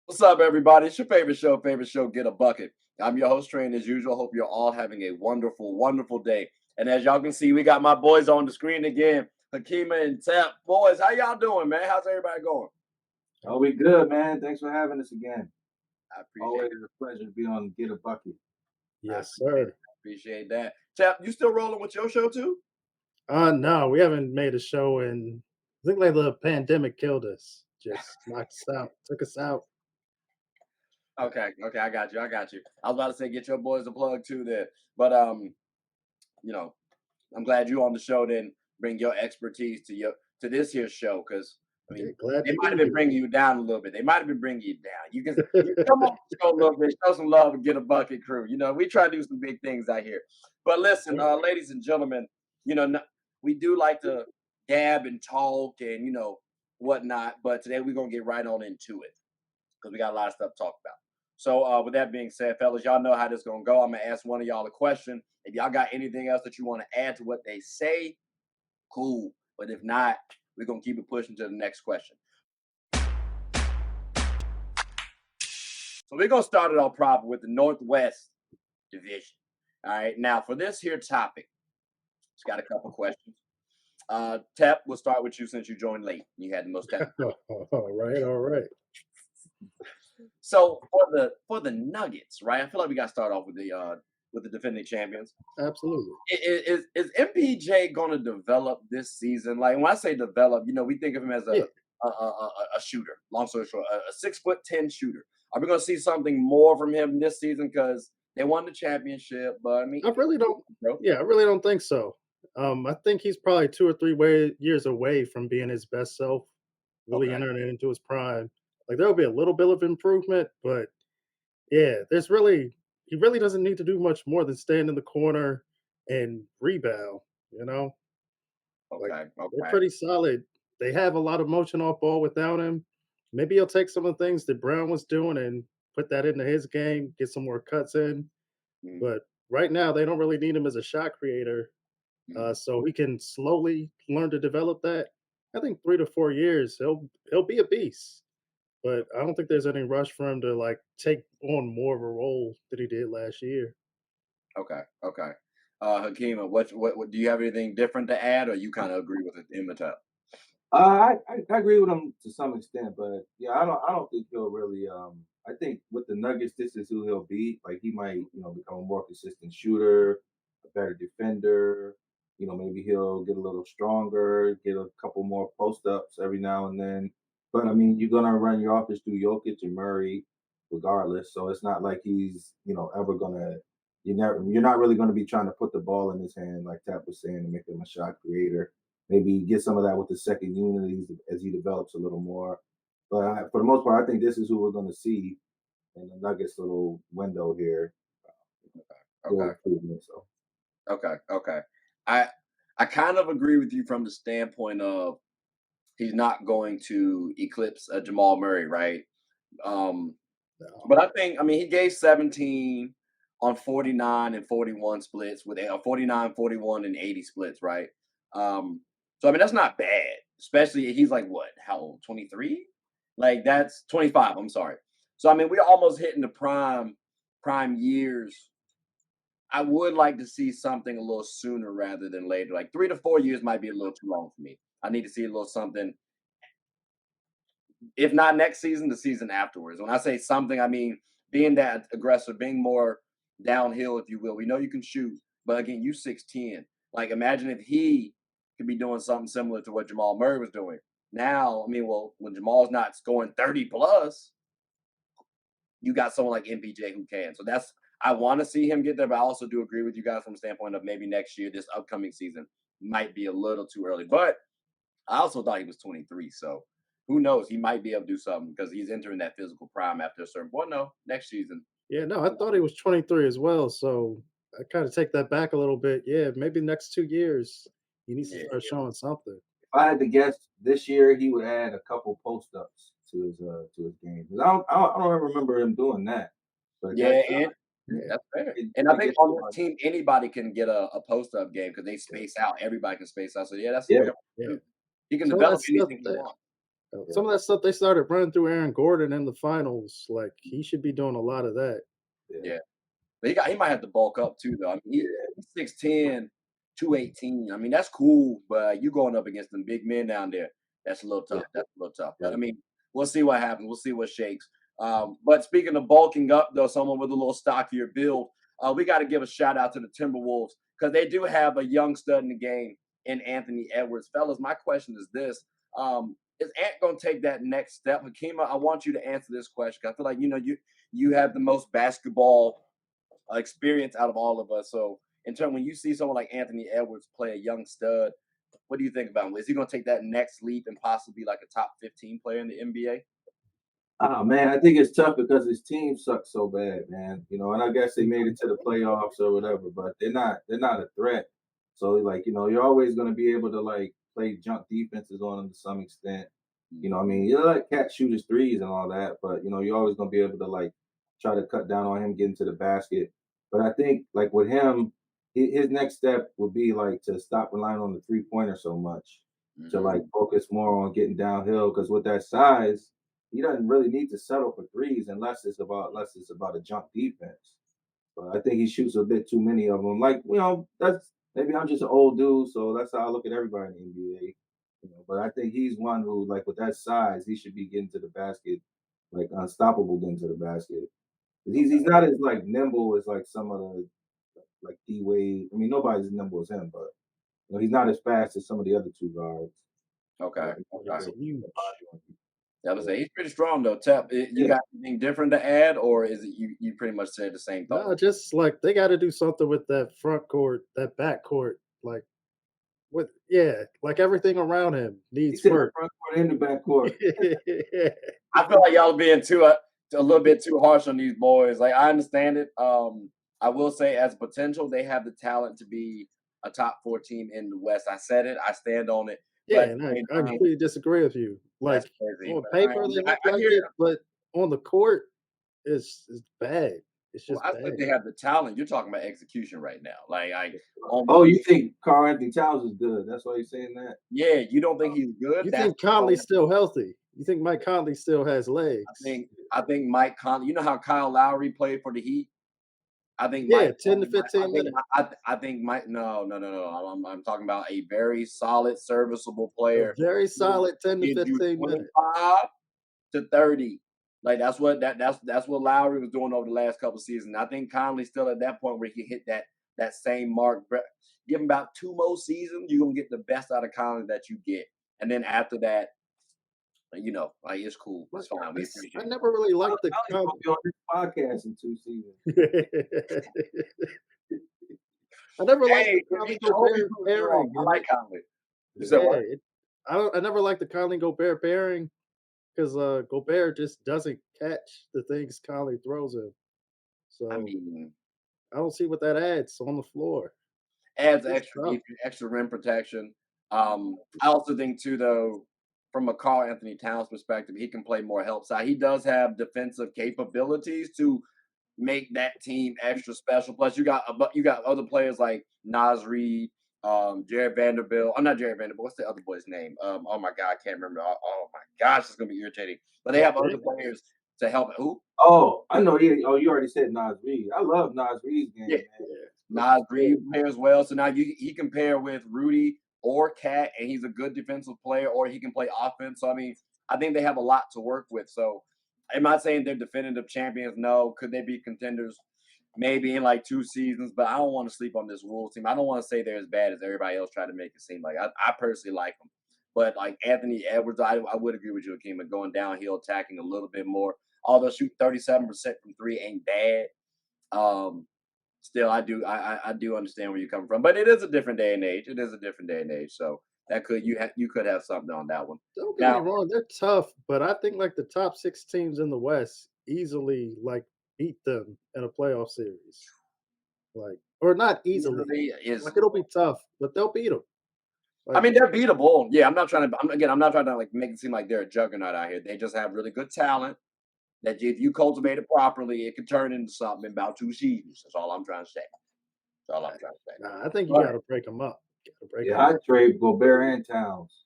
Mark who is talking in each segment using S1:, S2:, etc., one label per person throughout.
S1: What's up, everybody? It's your favorite show, Get a Bucket. I'm your host, Train, as usual. Hope you're all having a wonderful, wonderful day. And as y'all can see, we got my boys on the screen again, Hakima and Tap. Boys, how y'all doing, man? How's everybody going?
S2: Oh, we good, man. Thanks for having us again.
S1: I appreciate
S2: Always
S1: it.
S2: a pleasure to be on Get a Bucket.
S1: I
S3: Yes,
S1: appreciate
S3: sir.
S1: it. Appreciate that. Tap, you still rolling with your show too?
S3: No, we haven't made a show in. I think like the pandemic killed us. Just knocked us out, took us out.
S1: Okay, I got you. I got you. I was about to say get your boys a plug too there. But you know, I'm glad you on the show. Then bring your expertise to this here show because I
S3: Yeah,
S1: mean
S3: glad
S1: they
S3: to
S1: might have
S3: be
S1: been
S3: here.
S1: bringing you down a little bit. They might have been bringing you down. You come on the show a little bit, show some love, and get a bucket crew. We try to do some big things out here. But
S3: Yes,
S1: listen,
S3: sir.
S1: ladies and gentlemen, we do like to gab and talk and whatnot. But today we're gonna get right on into it because we got a lot of stuff to talk about. So, with that being said, fellas, y'all know how this is gonna go. I'm gonna ask one of y'all a question. If y'all got anything else that you want to add to what they say, cool. But if not, we're gonna keep it pushing to the next question. So we're gonna start it off proper with the Northwest Division. All right. Now for this here topic, it's got a couple questions. Tep, we'll start with you since you joined late. You had the most time.
S3: All right, all right.
S1: So for the Nuggets, right? I feel like we got to start off with the defending champions.
S3: Absolutely.
S1: Is MPJ going to develop this season? Like when I say develop, we think of him as
S3: Yeah,
S1: a shooter. Long story short, a 6'10" shooter. Are we going to see something more from him this season? Because they won the championship, but I mean,
S3: I really don't.
S1: bro.
S3: Yeah, I really don't think so. I think he's probably 2 or 3 years away from being his best self, really
S1: Okay,
S3: entering into his prime. Like there'll be a little bit of improvement, but yeah, he really doesn't need to do much more than stand in the corner and rebound. You know, like they're
S1: okay.
S3: pretty solid. They have a lot of motion off ball without him. Maybe he'll take some of the things that Brown was doing and put that into his game, get some more cuts in.
S1: Mm,
S3: But right now, they don't really need him as a shot creator.
S1: mm.
S3: So he can slowly learn to develop that. I think 3 to 4 years, he'll be a beast. But I don't think there's any rush for him to like take on more of a role that he did last year.
S1: Okay. Hakima, what do you have anything different to add, or you kind of agree with it, Imhotep?
S2: I agree with him to some extent, but yeah, I don't think he'll really. I think with the Nuggets, this is who he'll be. Like he might, become a more consistent shooter, a better defender. Maybe he'll get a little stronger, get a couple more post ups every now and then. But I mean, you're gonna run your offense through Jokic and Murray, regardless. So it's not like he's, ever gonna. You're not really going to be trying to put the ball in his hand, like Tap was saying, to make him a shot creator. Maybe get some of that with the second unit as he develops a little more. But for the most part, I think this is who we're going to see in the Nuggets little window here.
S1: Okay,
S2: Real improvement. So
S1: okay. I kind of agree with you from the standpoint of he's not going to eclipse Jamal Murray, right? Um,
S3: No.
S1: but I mean, he gave 17 on 49 and 41 splits with 49, 41, and 80 splits, right? So I mean, that's not bad, especially he's like what, how old? 23? Like that's 25. I'm sorry. So I mean, we're almost hitting the prime years. I would like to see something a little sooner rather than later. Like 3 to 4 years might be a little too long for me. I need to see a little something if not next season, the season afterwards. When I say something, I mean being that aggressive, being more downhill, if you will. We know you can shoot, but again, you 6'10". Like imagine if he could be doing something similar to what Jamal Murray was doing. Now, I mean, well, when Jamal's not scoring 30 plus, you got someone like MPJ who can. So that's I want to see him get there, but I also do agree with you guys from the standpoint of maybe next year, this upcoming season might be a little too early. But I also thought he was 23, so who knows? He might be able to do something because he's entering that physical prime after a certain point. No, next season.
S3: Yeah, no, I thought he was 23 as well. So I kind of take that back a little bit. Yeah, maybe next 2 years he needs to
S1: Yeah.
S3: start showing something.
S2: if I had to guess, this year he would add a couple post ups to his game. 'Cause I don't ever remember him doing that. But
S1: Yeah,
S2: that
S1: and
S3: Yeah,
S1: that's fair.
S2: it,
S1: And I
S2: it
S1: think
S2: gets
S1: on this
S2: going.
S1: team, anybody can get a post up game because they
S3: yeah,
S1: space out. Everybody can space out. So yeah, that's a
S2: Yeah,
S1: fair point
S3: yeah.
S1: too. He can
S3: So
S1: develop
S3: that's the other
S1: anything he
S3: thing.
S1: wants.
S3: Some of that stuff they started running through Aaron Gordon in the finals. Like he should be doing a lot of that.
S1: Yeah. But he might have to bulk up too, though. I mean, he's 6'10", 218. I mean, that's cool, but you going up against them big men down there, that's a little tough. That's a little tough. But I mean, we'll see what happens. We'll see what shakes. But speaking of bulking up, though, someone with a little stockier build, we got to give a shout out to the Timberwolves because they do have a young stud in the game in Anthony Edwards. Fellas, my question is this. Is Ant going to take that next step? Hakima, I want you to answer this question. I feel like, you have the most basketball experience out of all of us. So, in turn, when you see someone like Anthony Edwards play a young stud, what do you think about him? Is he going to take that next leap and possibly like a top 15 player in the NBA?
S2: Oh man, I think it's tough because his team sucks so bad, man. And I guess they made it to the playoffs or whatever, but they're not a threat. So like, you're always gonna be able to like play junk defenses on him to some extent. I mean, you let Cat shoot his threes and all that, but you're always gonna be able to like try to cut down on him getting to the basket. But I think like with him, his next step would be like to stop relying on the 3-pointer so much, to like focus more on getting downhill. Because with that size, he doesn't really need to settle for threes unless it's about a jump defense. But I think he shoots a bit too many of them. Like, that's maybe I'm just an old dude, so that's how I look at everybody in the NBA. But I think he's one who, like, with that size, he should be getting to the basket, like unstoppable getting to the basket. He's not as like nimble as like some of the like D Wade. I mean, nobody's as nimble as him, but he's not as fast as some of the other two guards.
S1: Okay.
S3: He's
S1: Okay.
S3: huge.
S1: I would say he's pretty strong though. Tep, you got anything different to add, or is it you pretty much said the same thought?
S3: No, just like they got to do something with that front court, that back court. Like like everything around him needs
S2: He's in the
S3: work.
S2: front court and the back court.
S1: I feel like y'all being a little bit too harsh on these boys. Like I understand it. I will say as potential, they have the talent to be a top 4 team in the West. I said it. I stand on it.
S3: Yeah,
S1: But
S3: and
S1: I mean,
S3: I completely disagree with you.
S1: that's
S3: Like
S1: crazy.
S3: on
S1: But
S3: paper, they look
S1: I
S3: like
S1: hear
S3: it, but on the court, it's bad. It's
S1: Well,
S3: just
S1: I
S3: bad.
S1: think they have the talent. You're talking about execution right now.
S2: Oh, you think Karl Anthony Towns is good? That's why you're saying that?
S1: Yeah, you don't think he's good?
S3: You
S1: That's
S3: think Conley's still healthy? You think Mike Conley still has legs?
S1: I think Mike Conley. You know how Kyle Lowry played for the Heat? I think
S3: Yeah,
S1: Mike
S3: 10 to
S1: Conley. I
S3: 15
S1: think
S3: minutes.
S1: I think Mike. No, no, no, no. I'm talking about a very solid, serviceable
S3: A
S1: player.
S3: very solid 10 to
S1: Gives you
S3: 15 minutes.
S1: 25 to 30. Like that's what Lowry was doing over the last couple of seasons. I think Conley's still at that point where he hit that same mark. Give him about 2 more seasons, you're gonna get the best out of Conley that you get. And then after that, like it's cool. It's fine. We
S3: I
S1: appreciate it.
S3: never really liked the
S2: He's gonna be on this podcast in 2 seasons.
S3: I never liked
S1: Hey,
S3: the Conley Gobert pairing.
S1: I like Conley. You said
S3: Yeah,
S1: what?
S3: I never liked the Conley Gobert pairing because Gobert just doesn't catch the things Conley throws him. So
S1: I mean,
S3: I don't see what that adds on the floor.
S1: adds
S3: It's
S1: extra
S3: tough.
S1: defense, extra rim protection. I also think too, though, from a Karl Anthony Towns perspective, he can play more help side. He does have defensive capabilities to make that team extra special. Plus, you got other players like Nas Reed, Jared Vanderbilt. I'm not Jared Vanderbilt. What's the other boy's name? Oh my god, I can't remember. Oh my gosh, it's gonna be irritating. But they have other players to help. Who?
S2: Oh, I know. Oh, you already said Nas Reed. I love Nas Reed's game,
S1: Yeah,
S2: man.
S1: Nas Reed pairs well. So now he can pair with Rudy or Cat, and he's a good defensive player, or he can play offense. So I mean, I think they have a lot to work with. So am I saying they're definitive champions? No. Could they be contenders? Maybe in like 2 seasons, but I don't want to sleep on this Wolves team. I don't want to say they're as bad as everybody else tried to make it seem like. I personally like them. But like Anthony Edwards, I would agree with you, Akeem, going downhill, attacking a little bit more. Although shoot 37% from 3 ain't bad. Still, I do understand where you're coming from, but it is a different day and age. It is a different day and age, so that you could have something on that one.
S3: Don't get me
S1: Now,
S3: wrong, they're tough, but I think like the top 6 teams in the West easily like beat them in a playoff series. Like, or not easily.
S1: easily is.
S3: Like it'll be tough, but they'll beat them.
S1: I mean, they're beatable. Yeah, I'm not trying to. I'm not trying to like make it seem like they're a juggernaut out here. They just have really good talent. That if you cultivate it properly, it could turn into something in about 2 seasons. That's all I'm trying to say. That's all I'm trying to say.
S3: Nah, I think you
S1: But
S3: got to break them up.
S2: Yeah, I trade Gobert and Towns.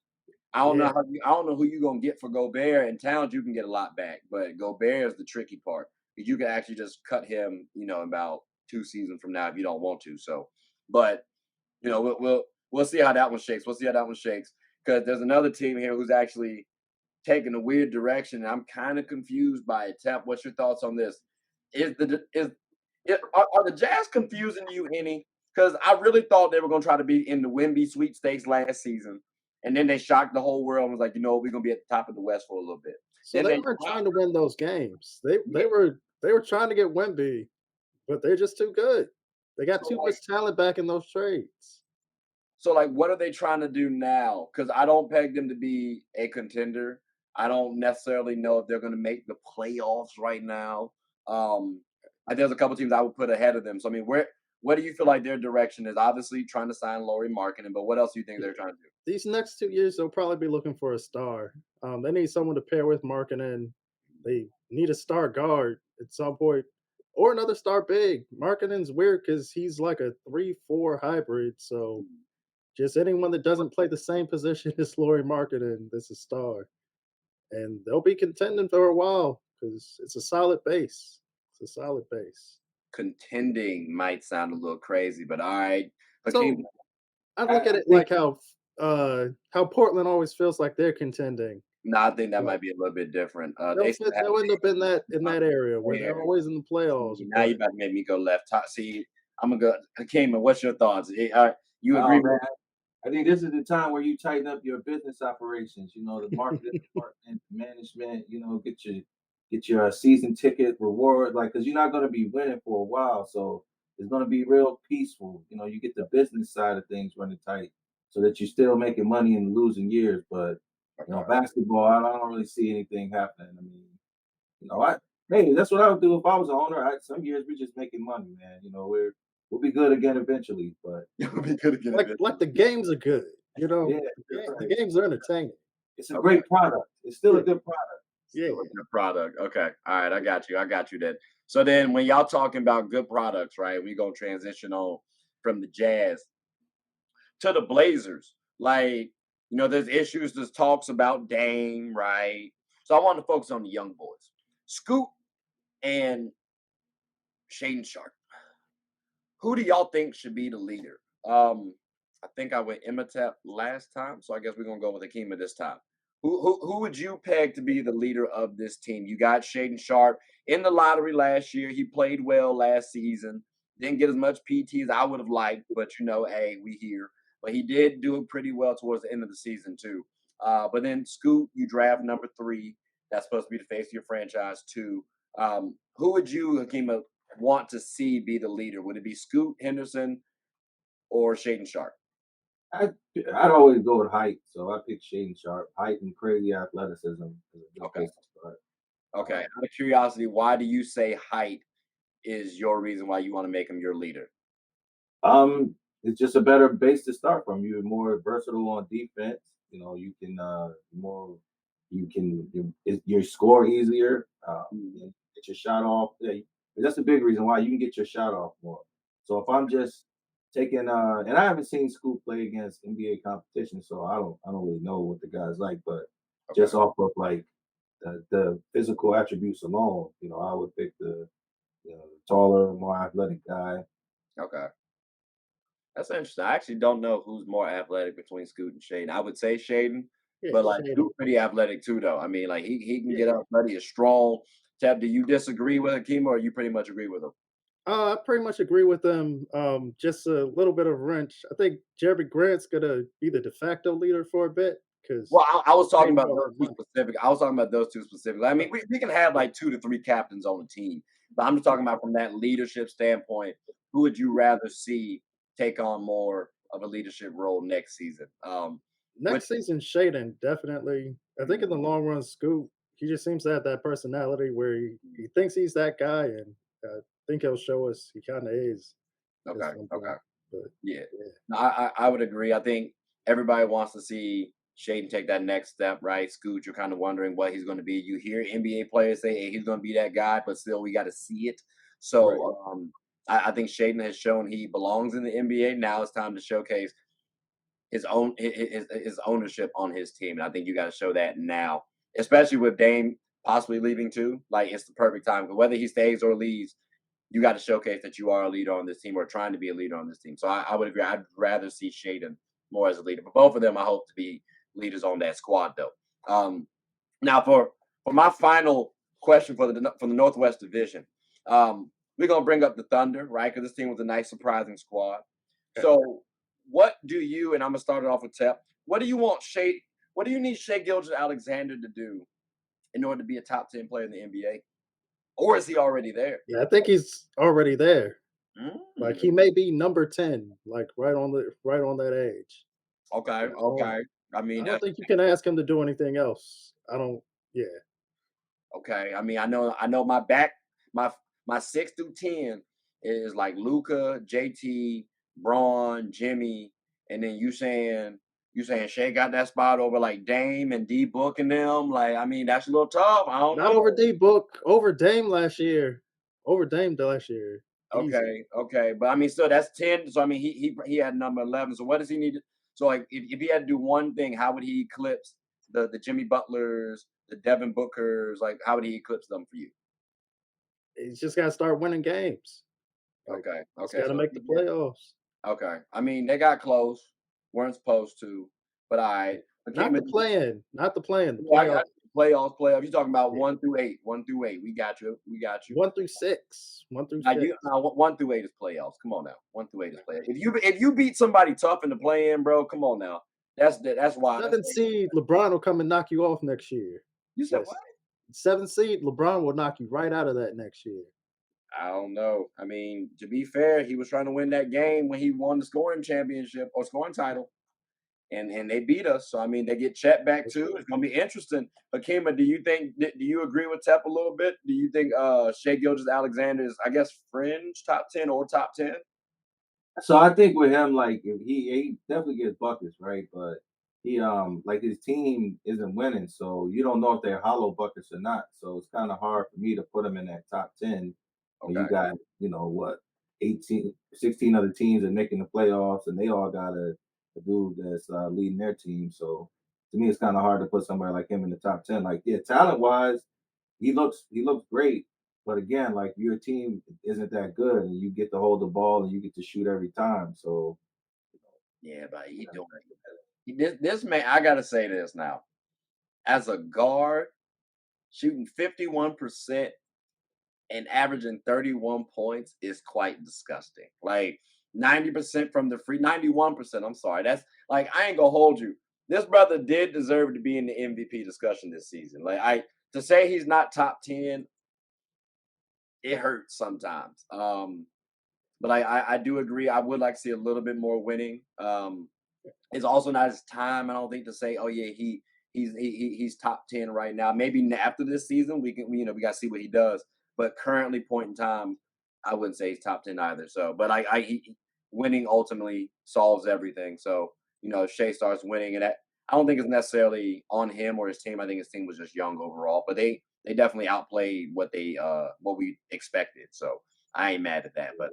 S3: Yeah.
S1: I don't know who you gonna get for Gobert. And Towns you can get a lot back, but Gobert is the tricky part because you can actually just cut him, about 2 seasons from now if you don't want to. So, but we'll see how that one shakes. We'll see how that one shakes because there's another team here who's actually taking a weird direction. And I'm kind of confused by it. Tap, what's your thoughts on this? Are the Jazz confusing you any? Because I really thought they were going to try to be in the Wemby sweepstakes last season, and then they shocked the whole world and was like, we're going to be at the top of the West for a little bit.
S3: So
S1: Then
S3: they
S1: they
S3: weren't
S1: dropped.
S3: trying to win those games. They
S1: Yeah.
S3: they were they were trying to get Wemby, but they're just too good. They got
S1: So
S3: too
S1: like,
S3: much talent back in those trades.
S1: what are they trying to do now? Because I don't peg them to be a contender. I don't necessarily know if they're going to make the playoffs right now. There's a couple teams I would put ahead of them. So I mean, what do you feel like their direction is? Obviously, trying to sign Laurie Markkinen, but what else do you think they're trying to do?
S3: These next 2 years, they'll probably be looking for a star. They need someone to pair with Markkinen. They need a star guard at some point, or another star big. Markkinen's weird because he's like a 3-4 hybrid. So just anyone that doesn't play the same position as Laurie Markkinen is a star, and they'll be contending for a while because it's a solid base. It's a solid base.
S1: Contending might sound a little crazy, but all right. Hakeem,
S3: So I
S2: I,
S3: look at
S2: I
S3: it
S2: think
S3: like how Portland always feels like they're contending.
S1: no, I think that
S3: But
S1: might be a little bit different. They
S3: they'll
S1: still
S3: fit,
S1: have
S3: they'll end up in that area where
S1: there.
S3: they're always in the playoffs.
S1: See, now you
S3: But
S1: about to make me go left. See, I'm gonna go. Hakeem, what's your thoughts? You agree
S2: oh
S1: with?
S2: man, I think this is the time where you tighten up your business operations. The marketing department, management. Get your season ticket reward, like because you're not going to be winning for a while, so it's going to be real peaceful. You get the business side of things running tight, so that you're still making money in losing years. But
S1: Okay.
S2: basketball, I don't really see anything happening. I mean, I hey, that's what I would do if I was an owner. Some years we're just making money, man. We'll be good again eventually, but
S1: It would be good again
S3: like
S1: eventually.
S3: the games are good,
S2: yeah, that's
S3: the
S2: right.
S3: games are entertaining.
S2: It's a
S1: Okay.
S2: great product. It's still
S3: Yeah,
S2: a good product.
S3: yeah.
S1: Still a good product. Okay. All right. I got you. I got you then. So then when y'all talking about good products, right? We gonna transition on from the Jazz to the Blazers. There's issues, there's talks about Dame, right? So I want to focus on the young boys. Scoot and Shaden Sharp. Who do y'all think should be the leader? I think I went Imhotep last time, so I guess we're gonna go with Akima this time. Who would you peg to be the leader of this team? You got Shaden Sharp in the lottery last year. He played well last season. Didn't get as much PT as I would have liked, but hey, we here. But he did do it pretty well towards the end of the season too. But then Scoot, you draft number 3. That's supposed to be the face of your franchise too. Who would you, Hakima, want to see be the leader? Would it be Scoot Henderson or Shaden Sharp?
S2: I'd always go with height, so I pick Shaden Sharp. Height and crazy athleticism is a good
S1: Okay.
S2: place to start.
S1: Okay.
S2: Um,
S1: Out of curiosity, why do you say height is your reason why you want to make him your leader?
S2: it's just a better base to start from. You're more versatile on defense. You can more you score easier. Get your shot off. Yeah, that's a big reason why you can get your shot off more. So if I'm just taking and I haven't seen Scoop play against NBA competition, so I don't really know what the guy's like, but
S1: Okay.
S2: just off of like the physical attributes alone, I would pick the taller, more athletic guy.
S1: Okay. That's interesting. I actually don't know who's more athletic between Scoot and Shaden. I would say Shaden,
S3: Yeah,
S1: but like
S3: Shaden.
S1: Scoot pretty athletic too, though. I mean, like he can get
S3: Yeah.
S1: up, buddy is strong. Tab, do you disagree with Hakeem or you pretty much agree with him?
S3: I pretty much agree with them. Just a little bit of wrench. I think Jeremy Grant's gonna be the de facto leader for a bit because
S1: Well, I was talking
S3: paid
S1: about
S3: more
S1: those two
S3: money.
S1: specific. I was talking about those two specifically. I mean, we can have like 2 to 3 captains on the team, but I'm just talking about from that leadership standpoint. Who would you rather see take on more of a leadership role next season? Which
S3: Next season, Shaden definitely. I think in the long run, Scoop he just seems to have that personality where he thinks he's that guy, and I think he'll show us he kind of is at
S1: okay,
S3: some
S1: okay.
S3: point. But
S1: Yeah,
S3: yeah,
S1: no, I would agree. I think everybody wants to see Shaden take that next step, right? Scoot, you're kind of wondering what he's going to be. You hear NBA players say, "Hey, he's going to be that guy," but still, we got to see it.
S2: Right.
S1: So, I think Shaden has shown he belongs in the NBA. Now it's time to showcase his ownership on his team, and I think you got to show that now, especially with Dame possibly leaving too. Like it's the perfect time. Whether he stays or leaves, you got to showcase that you are a leader on this team or trying to be a leader on this team. So I would agree. I'd rather see Shaden more as a leader, but both of them I hope to be leaders on that squad though. Now for my final question for the Northwest Division, we're gonna bring up the Thunder, right? Because this team was a nice surprising squad. So what do you, and I'm gonna start it off with Tep, what do you want Shea, what do you need Shea Gilgeous-Alexander to do in order to be a top 10 player in the NBA? Or is he already there?
S3: Yeah, I think he's already there. Like he
S1: Mm.
S3: may be number 10, like right on that age.
S1: Okay,
S3: But
S1: okay. I
S3: I
S1: mean,
S3: don't think you can ask him to do anything else. I don't. Yeah,
S1: okay. I mean, I know my 6 through 10 is like Luca, JT, Braun, Jimmy, and then you saying Shea got that spot over like Dame and D Book and them. Like, I mean, that's a little tough. I don't
S3: not
S1: know.
S3: over D Book, over Dame last year, over Dame last year. Easy.
S1: Okay, okay. But I mean, still that's 10. So I mean he had number 11. So what does he need to, so like if he had to do one thing, how would he eclipse the Jimmy Butlers, the Devin Bookers? Like how would he eclipse them for you?
S3: He's just got to start winning games. Like
S1: Okay,
S3: he's
S1: okay.
S3: got to
S1: So if
S3: make
S1: he
S3: the
S1: did,
S3: playoffs.
S1: okay. I mean, they got close, weren't supposed to, but I
S3: Not
S1: Hakeem,
S3: the playing, not the playing, the
S1: yeah, I
S3: playoff.
S1: got playoffs. You're talking about
S3: Yeah.
S1: 1 through 8, 1 through 8. We got you. We got you.
S3: 1 through 6, 1 through 6.
S1: Now 1 through 8 is playoffs. Come on now, 1 through 8 is playoffs. If you beat somebody tough in the play in, bro, come on now. That's why. That's
S3: 7 seed, LeBron will come and knock you off next year.
S1: you said what?
S3: Yes. 7 seed, LeBron will knock you right out of that next year.
S1: I don't know. I mean, to be fair, he was trying to win that game when he won the scoring championship or scoring title, and they beat us. So I mean, they get Chet back
S3: That's
S1: too.
S3: true.
S1: It's gonna be interesting. Hakima, do you agree with Tep a little bit? Do you think Shea Gilgeous-Alexander is, I guess, fringe top 10 or top 10?
S2: So I think with him, like if he definitely gets buckets, right? But he like his team isn't winning, so you don't know if they're hollow buckets or not. So it's kind of hard for me to put him in that top 10 when you
S1: Okay.
S2: got, what, 18, 16 other teams are making the playoffs and they all got a dude that's leading their team. So to me, it's kind of hard to put somebody like him in the top 10. Like, yeah, talent wise, he looks great. But again, like your team isn't that good, and you get to hold the ball and you get to shoot every time. So
S1: Yeah, but he doing this man. I gotta say this now. As a guard, shooting 51% and averaging 31 points is quite disgusting. Like 90% from the free, 91%. I'm sorry. That's like, I ain't gonna hold you. This brother did deserve to be in the MVP discussion this season. To say he's not top 10, it hurts sometimes. But I do agree. I would like to see a little bit more winning. It's also not his time, I don't think, to say, oh yeah, he's top 10 right now. Maybe after this season, we gotta see what he does. But currently, point in time, I wouldn't say he's top 10 either. So, but winning ultimately solves everything. So, if Shea starts winning, and I don't think it's necessarily on him or his team. I think his team was just young overall, but they definitely outplayed what we expected. So I ain't mad at that. But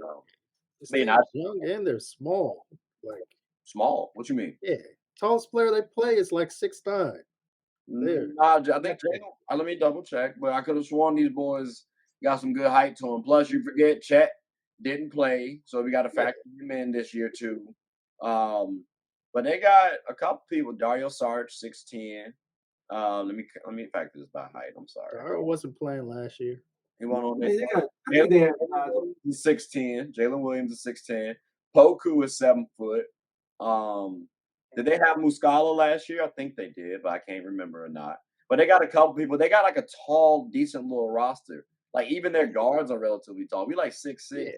S3: This
S1: man, I
S3: team's young and they're small. Like,
S1: small. What you mean?
S3: yeah, tallest player they play is like 6'9". There,
S1: Nah, I think
S3: nothing.
S1: Jalen. Let me double check, but I could have sworn these boys got some good height to them. Plus, you forget Chet didn't play, so we got to
S3: Yeah,
S1: factor him in this year too. Um, but they got a couple people. Dario Sarge, 6'10". Let me factor this by height. I'm sorry.
S3: Daryl wasn't playing last year.
S1: He went on
S2: I
S1: this
S2: mean,
S1: one.
S2: I
S1: Jalen
S2: think they have
S1: Williams is 6'10". Jalen Williams is 6'10". Poku is 7 foot. Um, did they have Muscala last year? I think they did, but I can't remember or not. But they got a couple people. They got like a tall, decent little roster. Like even their guards are relatively tall. We like 6'6",
S3: Yeah,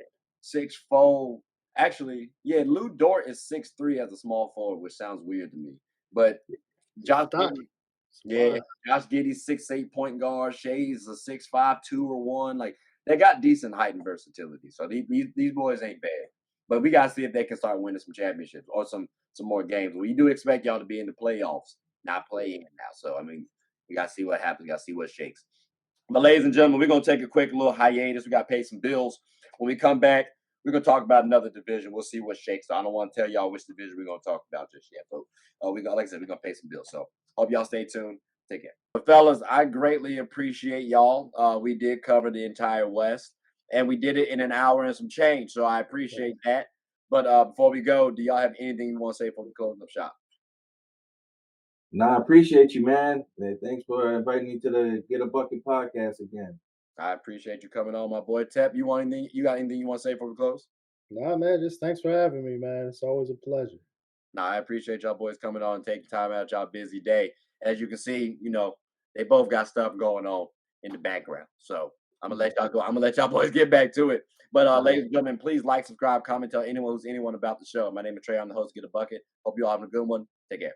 S1: 6'4". Actually, yeah, Lou Dort is 6'3" as a small forward, which sounds weird to me. But
S3: he's
S1: Josh
S3: stocky.
S1: Giddey,
S3: It's
S1: yeah,
S3: wild.
S1: Josh Giddey's 6'8" point guard. Shay's a 6'5", 2 or 1. Like they got decent height and versatility. So these boys ain't bad. But we gotta see if they can start winning some championships or some more games. We do expect y'all to be in the playoffs, not playing now. So I mean, we gotta see what happens. We gotta see what shakes. But ladies and gentlemen, we're gonna take a quick little hiatus. We gotta pay some bills. When we come back, we're gonna talk about another division. We'll see what shakes out. I don't want to tell y'all which division we're gonna talk about just yet, but we got, like I said, we're gonna pay some bills. So hope y'all stay tuned. Take care. But fellas, I greatly appreciate y'all. We did cover the entire West, and we did it in an hour and some change. So I appreciate that. But before we go, do y'all have anything you want to say before we close up shop?
S2: Nah, I appreciate you, man. Thanks for inviting me to the Get a Bucket podcast again.
S1: I appreciate you coming on, my boy. Tep, you want anything? You got anything you want to say before we close?
S3: Nah, man, just thanks for having me, man. It's always a pleasure.
S1: Nah, I appreciate y'all boys coming on and taking time out of y'all busy day. As you can see, they both got stuff going on in the background. So I'm gonna let y'all go. I'm gonna let y'all boys get back to it. But ladies and gentlemen, please like, subscribe, comment, tell anyone who's anyone about the show. My name is Trey. I'm the host of Get a Bucket. Hope you all having a good one. Take care.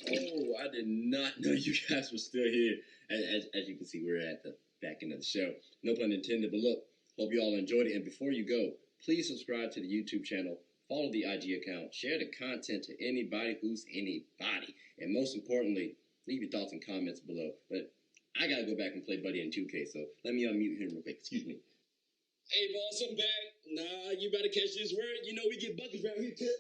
S4: Oh, I did not know you guys were still here. As you can see, we're at the back end of the show. No pun intended, but look, hope you all enjoyed it. And before you go, please subscribe to the YouTube channel, follow the IG account, share the content to anybody who's anybody. And most importantly, leave your thoughts and comments below. But I gotta go back and play Buddy in 2K, so let me unmute him real quick. Excuse me. Hey, boss, I'm back. Nah, you better catch this word. You know we get buckets around here, too.